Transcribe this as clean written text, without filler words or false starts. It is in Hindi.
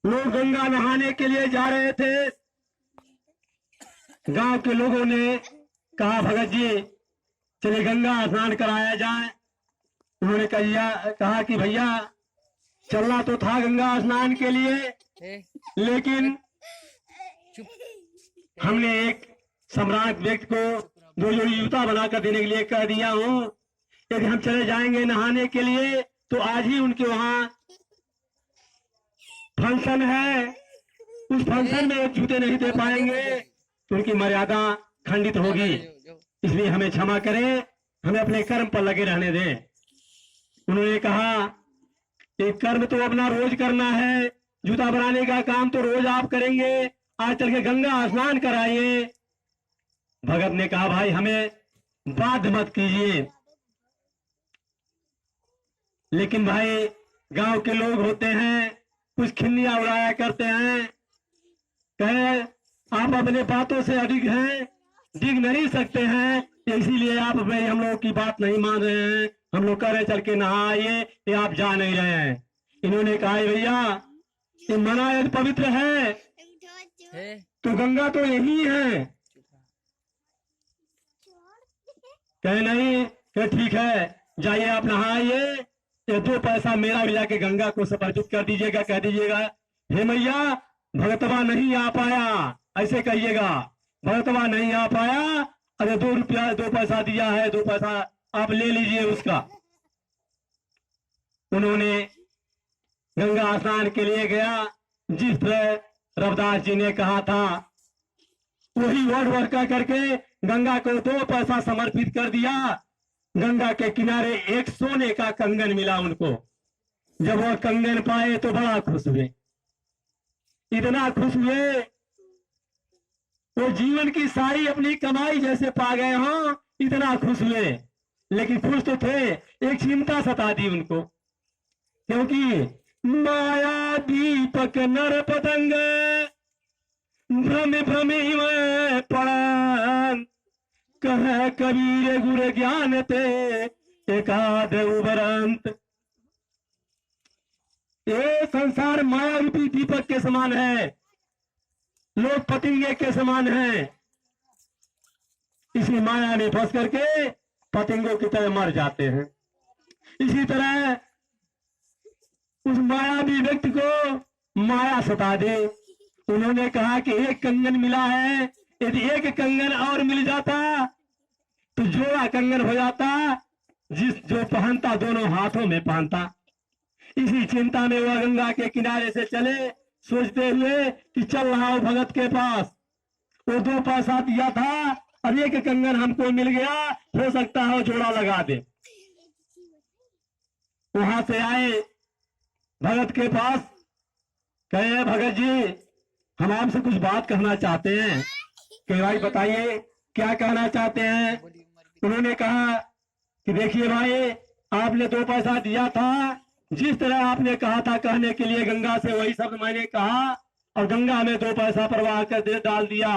लोग गंगा नहाने के लिए जा रहे थे। गांव के लोगों ने कहा भगत जी चलिए गंगा स्नान कराया जाए। उन्होंने कहा कि भैया चलना तो था गंगा स्नान के लिए, लेकिन हमने एक सम्राट व्यक्ति को 2 जोड़ी जूता बनाकर देने के लिए कह दिया हूँ। यदि हम चले जाएंगे नहाने के लिए तो आज ही उनके वहां फंक्शन है, उस फंक्शन में एक जूते नहीं दे पाएंगे तो उनकी मर्यादा खंडित होगी। इसलिए हमें क्षमा करें, हमें अपने कर्म पर लगे रहने दें। उन्होंने कहा एक कर्म तो अपना रोज करना है, जूता बनाने का काम तो रोज आप करेंगे, आज चल के गंगा स्नान कराइए। भगत ने कहा भाई हमें बाध्य मत कीजिए। लेकिन भाई गांव के लोग होते हैं, कुछ खिल्लियां उड़ाया करते हैं, कहे आप अपने बातों से अधिक हैं, डिग नहीं सकते हैं, इसीलिए आप हम लोगों की बात नहीं मान रहे हैं। हम लोग कह रहे चल के नहाइए, ये आप जा नहीं रहे हैं। इन्होंने कहा भैया ये मना यदि पवित्र है तो गंगा तो यही है। कहे नहीं, कहे ठीक है जाइए आप नहाइए, ये 2 पैसा मेरा भी जाके गंगा को समर्पित कर दीजिएगा। कह दीजिएगा हे मैया भगतवा नहीं आ पाया, ऐसे कहिएगा भगतवा नहीं आ पाया, अरे 2 रुपया 2 पैसा दिया है, 2 पैसा आप ले लीजिए उसका। उन्होंने गंगा स्नान के लिए गया, जिस तरह रविदास जी ने कहा था वही वर्ड वर्ड करके गंगा को 2 पैसा समर्पित कर दिया। गंगा के किनारे एक सोने का कंगन मिला उनको। जब वह कंगन पाए तो बड़ा खुश हुए, इतना खुश हुए वो जीवन की सारी अपनी कमाई जैसे पा गए हों, इतना खुश हुए। लेकिन खुश तो थे, एक चिंता सता दी उनको, क्योंकि माया दीपक नर पतंग भ्रम भ्रम में पड़न, कह कबीर गुर ज्ञान ते एकाद उबरंत। ये संसार माया रूपी दीपक के समान है, लोग पतंगे के समान हैं। इसी माया में फंस करके पतंगों की तरह मर जाते हैं। इसी तरह उस मायावी व्यक्ति को माया सता दे। उन्होंने कहा कि एक कंगन मिला है, यदि एक कंगन और मिल जाता तो जोड़ा कंगन हो जाता, जो पहनता दोनों हाथों में पहनता। इसी चिंता में वह गंगा के किनारे से चले, सोचते हुए कि चल रहा हूं भगत के पास, वो 2 पैसा दिया था, अब एक कंगन हमको मिल गया, हो सकता है जोड़ा लगा दे। वहां से आए भगत के पास, कहे भगत जी हम आपसे कुछ बात कहना चाहते हैं। कि भाई बताइए क्या कहना चाहते हैं। उन्होंने कहा कि देखिए भाई आपने 2 पैसा दिया था, जिस तरह आपने कहा था कहने के लिए गंगा से वही शब्द मैंने कहा और गंगा में 2 पैसा प्रवाह कर डाल दिया।